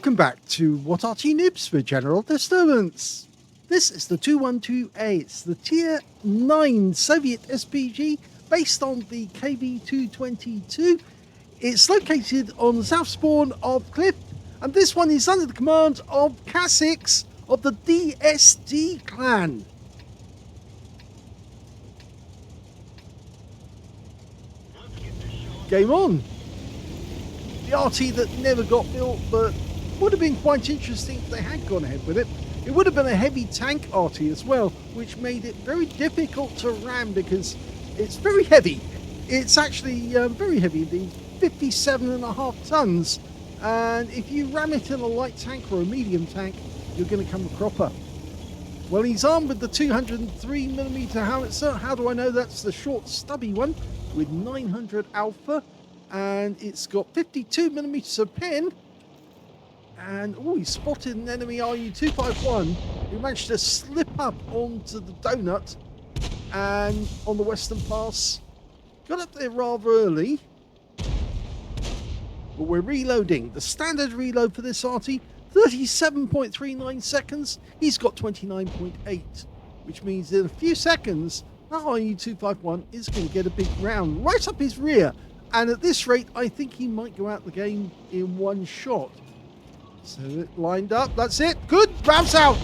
Welcome back to What Arty Noobs for General Disturbance. This is the 212A. It's the Tier 9 Soviet SPG based on the KV-222. It's located on the south spawn of Cliff, and this one is under the command of Kha'Zix of the DSD clan. Game on. The Arty that never got built, but would have been quite interesting if they had gone ahead with it. It would have been a heavy tank Arty as well, which made it very difficult to ram because it's very heavy. It's actually very heavy indeed, 57.5 tons. And if you ram it in a light tank or a medium tank, you're going to come a cropper. Well, he's armed with the 203mm howitzer. How do I know that's the short stubby one with 900 alpha? And it's got 52mm of pen. And oh, he spotted an enemy RU-251 who managed to slip up onto the donut and on the western pass. Got up there rather early. But we're reloading. The standard reload for this Arty, 37.39 seconds. He's got 29.8, which means in a few seconds, that RU-251 is going to get a big round right up his rear. And at this rate, I think he might go out the game in one shot. So it lined up. That's it. Good. Rounds out.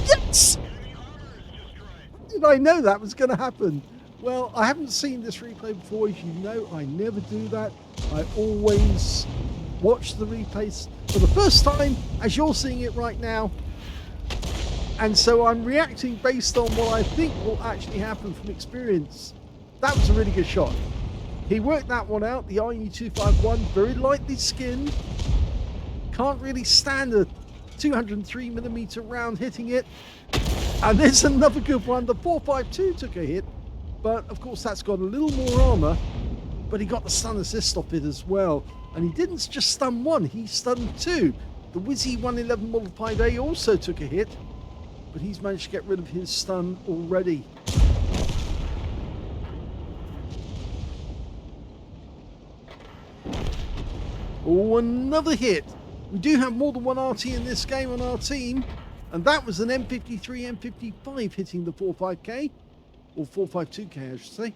Yes! Did I know that was going to happen? Well, I haven't seen this replay before. As you know, I never do that. I always watch the replays for the first time, as you're seeing it right now. And so I'm reacting based on what I think will actually happen from experience. That was a really good shot. He worked that one out. The RU-251, very lightly skinned. Can't really stand a 203mm round hitting it. And there's another good one. The 452 took a hit, but of course that's got a little more armor. But he got the stun assist off it as well. And he didn't just stun one, he stunned two. The Wizzy 111 Modified A also took a hit, but he's managed to get rid of his stun already. Oh, another hit. We do have more than one Arty in this game on our team, and that was an M53, M55 hitting the 45K, or 452K I should say.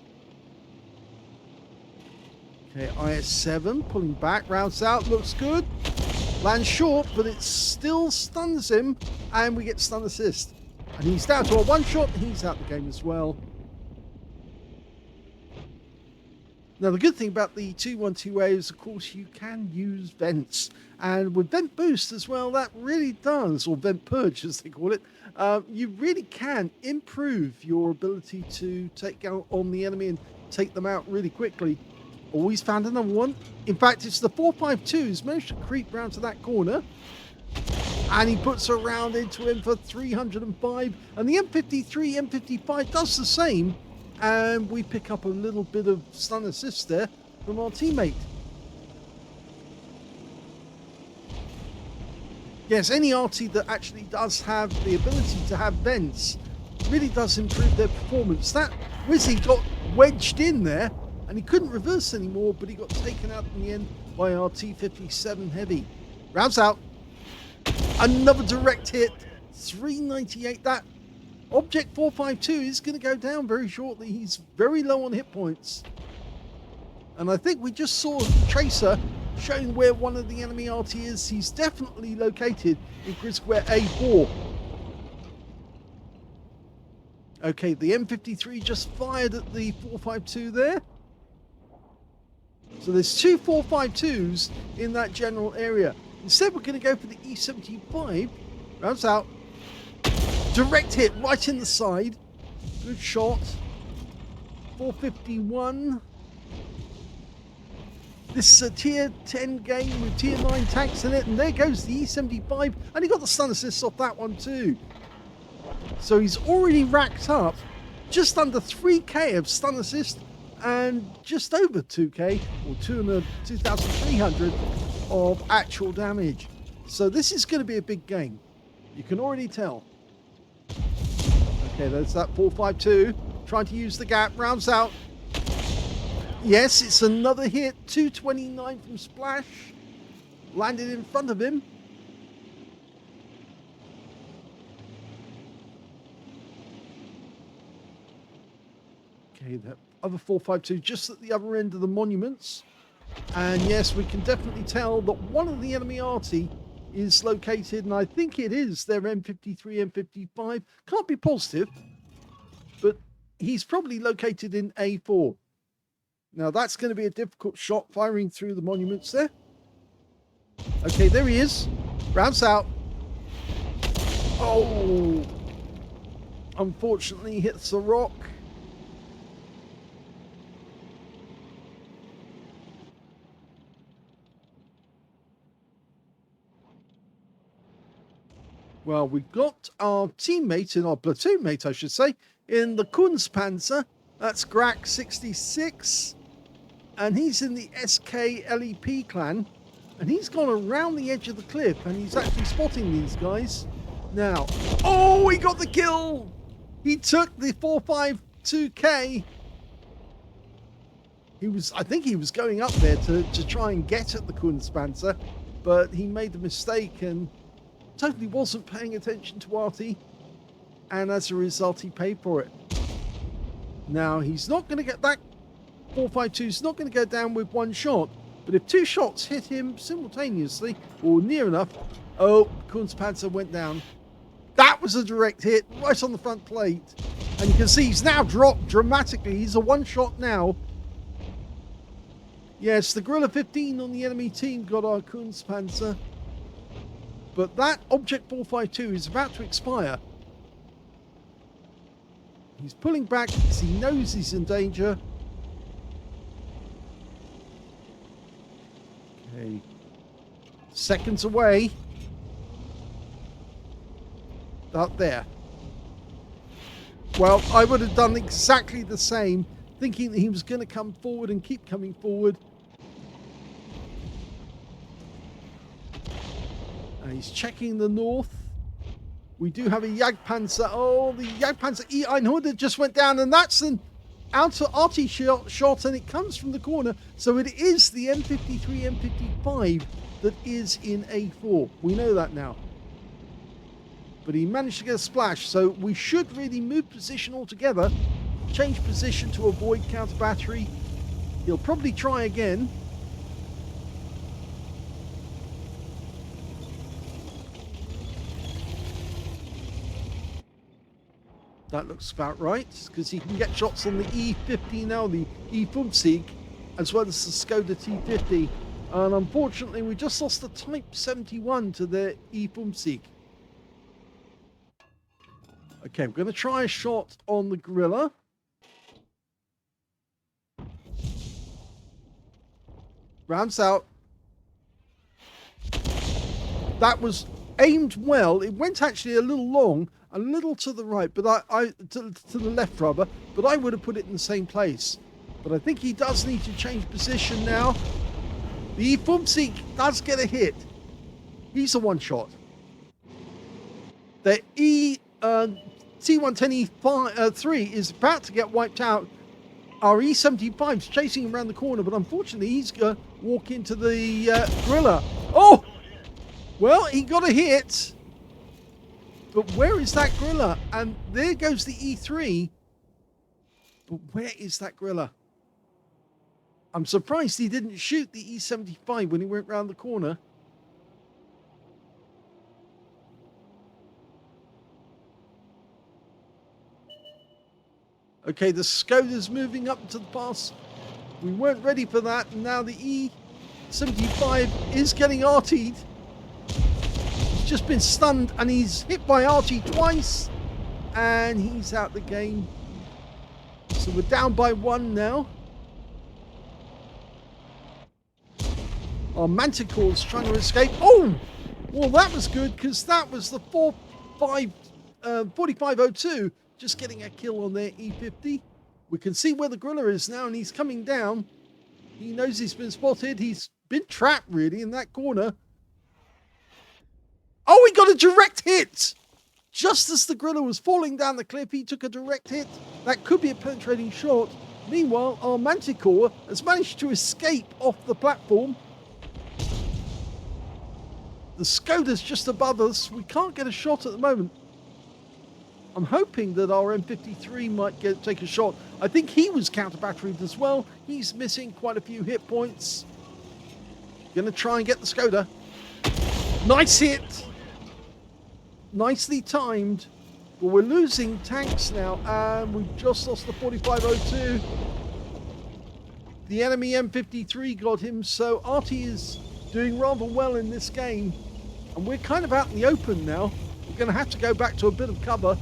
Okay, IS-7 pulling back, rounds out, looks good. Lands short, but it still stuns him, and we get stun assist. And he's down to a one shot, and he's out the game as well. Now, the good thing about the 212A is, of course, you can use vents. And with vent boost as well, that really does, or vent purge as they call it, you really can improve your ability to take out on the enemy and take them out really quickly. Always found another one. In fact, it's the 452 who's managed to creep round to that corner. And he puts a round into him for 305. And the M53, M55 does the same. And we pick up a little bit of stun assist there from our teammate. Yes, any Arty that actually does have the ability to have vents really does improve their performance. That Wizzy got wedged in there and he couldn't reverse anymore, but he got taken out in the end by our T57 Heavy. Rounds out. Another direct hit. 398. That Object 452 is going to go down very shortly. He's very low on hit points. And I think we just saw Tracer showing where one of the enemy Arty is. He's definitely located in grid square A4. Okay, the M53 just fired at the 452 there. So there's two 452s in that general area. Instead, we're going to go for the E75. Rounds out. Direct hit right in the side. Good shot. 451. This is a tier 10 game with tier 9 tanks in it. And there goes the E75. And he got the stun assist off that one too. So he's already racked up just under 3k of stun assist. And just over 2k, or 2,300 of actual damage. So this is going to be a big game. You can already tell. Okay, there's that 452. Trying to use the gap. Rounds out. Yes, it's another hit. 229 from Splash. Landed in front of him. Okay, that other 452 just at the other end of the monuments. And yes, we can definitely tell that one of the enemy Arty is located, and I think it is their M53, M55. Can't be positive, but he's probably located in A4. Now that's going to be a difficult shot firing through the monuments there. Okay, there he is. Rounds out. Oh! Unfortunately hits the rock. Well, we've got our teammate, our platoon mate, I should say, in the Kunstpanzer. That's Grak 66. And he's in the SK LEP clan. And he's gone around the edge of the cliff and he's actually spotting these guys. Now, oh, he got the kill! He took the 452K. I think he was going up there to try and get at the Kunstpanzer, but he made the mistake and totally wasn't paying attention to Arty, and as a result he paid for it. Now he's not going to get that 452 is not going to go down with one shot, but if two shots hit him simultaneously or near enough, oh, Kunstpanzer went down. That was a direct hit right on the front plate, and you can see he's now dropped dramatically. He's a one shot now. Yes, the Gorilla 15 on the enemy team got our Kunstpanzer. But that Object 452 is about to expire. He's pulling back because he knows he's in danger. Okay. Seconds away. Up there. Well, I would have done exactly the same, thinking that he was going to come forward and keep coming forward. He's checking the north. We do have a Jagdpanzer. Oh, the Jagdpanzer E100 just went down, and that's an outer Arty shot, and it comes from the corner. So it is the M53, M55 that is in A4. We know that now. But he managed to get a splash, so we should really move position altogether. Change position to avoid counter battery. He'll probably try again. That looks about right, because he can get shots on the E50 now, the E50, as well as the Skoda T50. And unfortunately, we just lost the Type 71 to the E50. Okay, we're going to try a shot on the Gorilla. Rounds out. That was aimed well. It went actually a little long, a little to the right, but to the left rather, but I would have put it in the same place. But I think he does need to change position now. The E50 does get a hit. He's a one shot. The T110E3 is about to get wiped out. Our E75 is chasing him around the corner, but unfortunately he's going to walk into the Gorilla. Oh! Well, he got a hit. But where is that Gorilla? And there goes the E3. But where is that Gorilla? I'm surprised he didn't shoot the E75 when he went round the corner. Okay, the Skoda's moving up to the pass. We weren't ready for that, and now the E75 is getting Arty'd. He's just been stunned, and he's hit by Arty twice, and he's out the game. So we're down by one now. Our Manticore's trying to escape. Oh! Well, that was good, because that was the 4502 just getting a kill on their E50. We can see where the Gorilla is now, and he's coming down. He knows he's been spotted. He's been trapped, really, in that corner. Oh, he got a direct hit! Just as the Gorilla was falling down the cliff, he took a direct hit. That could be a penetrating shot. Meanwhile, our Manticore has managed to escape off the platform. The Skoda's just above us. We can't get a shot at the moment. I'm hoping that our M53 might take a shot. I think he was counter-batteried as well. He's missing quite a few hit points. Gonna try and get the Skoda. Nice hit! Nicely timed. But we're losing tanks now, and we've just lost the 4502. The enemy M53 got him, so Arty is doing rather well in this game. And we're kind of out in the open now. We're going to have to go back to a bit of cover.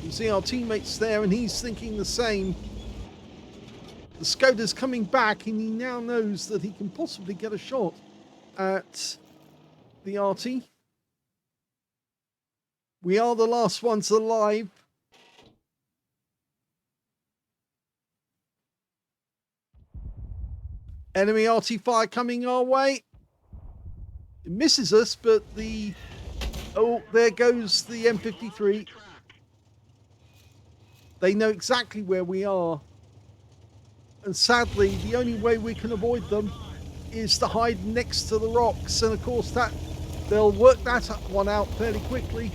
You see our teammates there, and he's thinking the same. The Skoda's coming back, and he now knows that he can possibly get a shot at the Arty. We are the last ones alive. Enemy Arty fire coming our way. It misses us, but there goes the M53. They know exactly where we are. And sadly, the only way we can avoid them is to hide next to the rocks. And of course, they'll work that one out fairly quickly.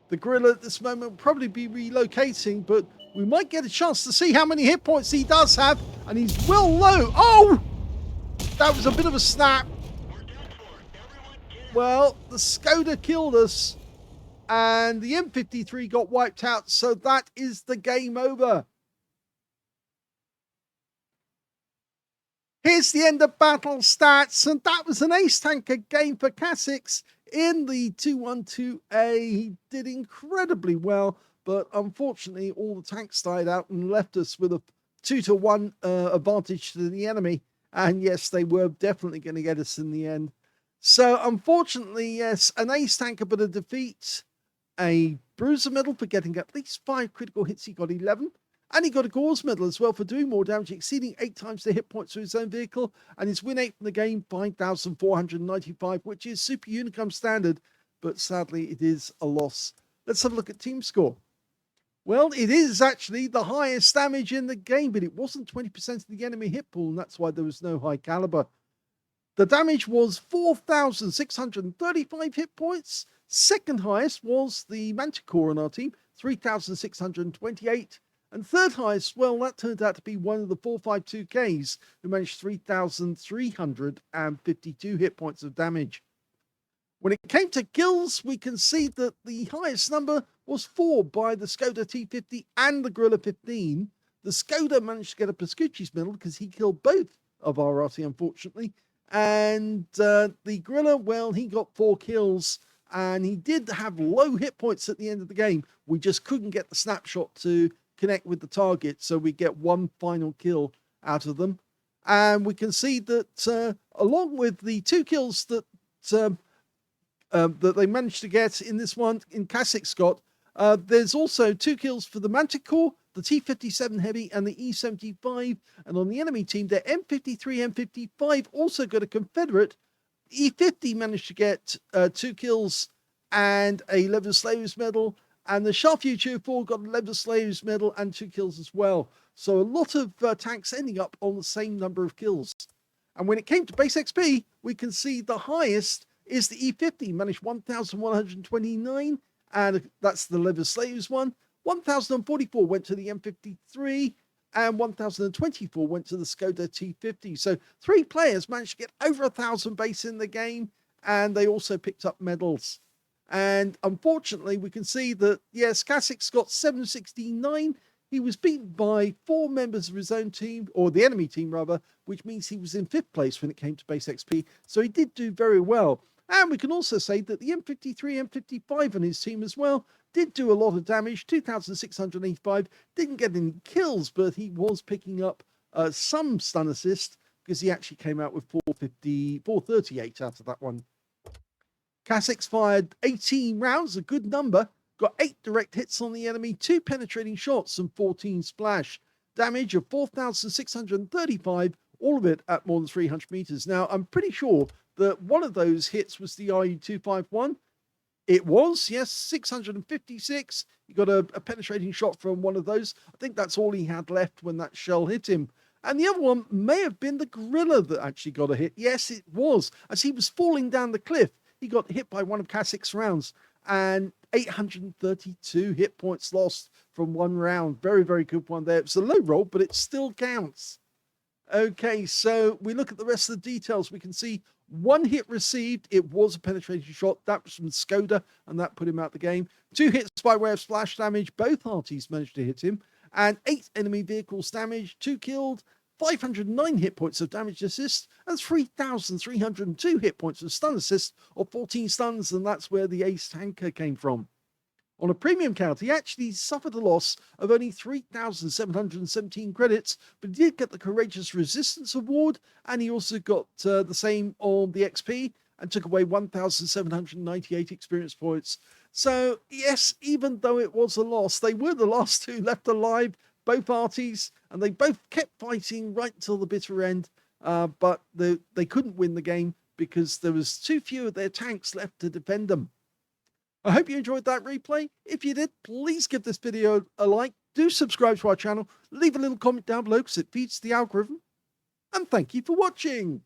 The gorilla at this moment will probably be relocating, but we might get a chance to see how many hit points he does have. And he's well low. Oh! That was a bit of a snap. Well, the Skoda killed us. And the M53 got wiped out. So that is the game over. Here's the end of battle stats. And that was an ace tanker game for Kasix in the 212A. He did incredibly well. But unfortunately, all the tanks died out and left us with a 2-1 advantage to the enemy. And yes, they were definitely going to get us in the end. So unfortunately, yes, an ace tanker, but a defeat. A bruiser medal for getting at least 5 critical hits. He got 11. And he got a Gauze medal as well for doing more damage, exceeding 8 times the hit points of his own vehicle. And his win rate from the game, 5,495, which is super Unicum standard. But sadly, it is a loss. Let's have a look at team score. Well, it is actually the highest damage in the game, but it wasn't 20% of the enemy hit pool, and that's why there was no high caliber. The damage was 4,635 hit points. Second highest was the Manticore on our team, 3,628. And third highest, well, that turned out to be one of the 452Ks, who managed 3,352 hit points of damage. When it came to kills, we can see that the highest number was 4 by the Skoda T50 and the Gorilla 15. The Skoda managed to get a Pascucci's medal because he killed both of our Arty, unfortunately. And the Gorilla, well, he got 4 kills, and he did have low hit points at the end of the game. We just couldn't get the snapshot to connect with the target, so we get 1 final kill out of them. And we can see that along with the 2 kills that they managed to get in this one in Kasix got, there's also 2 kills for the Manticore, the T57 Heavy, and the E75. And on the enemy team, their M53, M55 also got a Confederate. E50 managed to get 2 kills and a Leather Slaves medal. And the Sharpview 204 got a Leather Slaves medal and 2 kills as well. So a lot of tanks ending up on the same number of kills. And when it came to base XP, we can see the highest is the E50, managed 1,129. And that's the Leather Slaves one. 1,044 went to the M53, and 1,024 went to the Skoda T50. So 3 players managed to get over 1,000 base in the game, and they also picked up medals. And unfortunately, we can see that, yes, Kasix got 769. He was beaten by 4 members of his own team, or the enemy team rather, which means he was in 5th place when it came to base XP. So he did do very well. And we can also say that the M53, M55 on his team as well did do a lot of damage, 2,685, didn't get any kills, but he was picking up some stun assist because he actually came out with 438 out of that one. Kasix fired 18 rounds, a good number, got 8 direct hits on the enemy, 2 penetrating shots and 14 splash. Damage of 4,635, all of it at more than 300 meters. Now, I'm pretty sure that one of those hits was the RU-251. It was, yes, 656. He got a penetrating shot from one of those. I think that's all he had left when that shell hit him. And the other one may have been the gorilla that actually got a hit. Yes, it was. As he was falling down the cliff, he got hit by one of Kasik's rounds, and 832 hit points lost from one round. Very, very good one there. It's a low roll, but it still counts. Okay, so we look at the rest of the details. We can see one hit received. It was a penetrating shot. That was from Skoda, and that put him out the game. 2 hits by way of splash damage. Both Artys managed to hit him. And 8 enemy vehicles damaged, 2 killed, 509 hit points of damage assist, and 3,302 hit points of stun assist, or 14 stuns, and that's where the ace tanker came from. On a premium count, he actually suffered a loss of only 3,717 credits, but he did get the Courageous Resistance Award, and he also got the same on the XP, and took away 1,798 experience points. So, yes, even though it was a loss, they were the last 2 left alive, both Artys, and they both kept fighting right until the bitter end, but they couldn't win the game because there was too few of their tanks left to defend them. I hope you enjoyed that replay. If you did, please give this video a like, do subscribe to our channel, leave a little comment down below because it feeds the algorithm, and thank you for watching.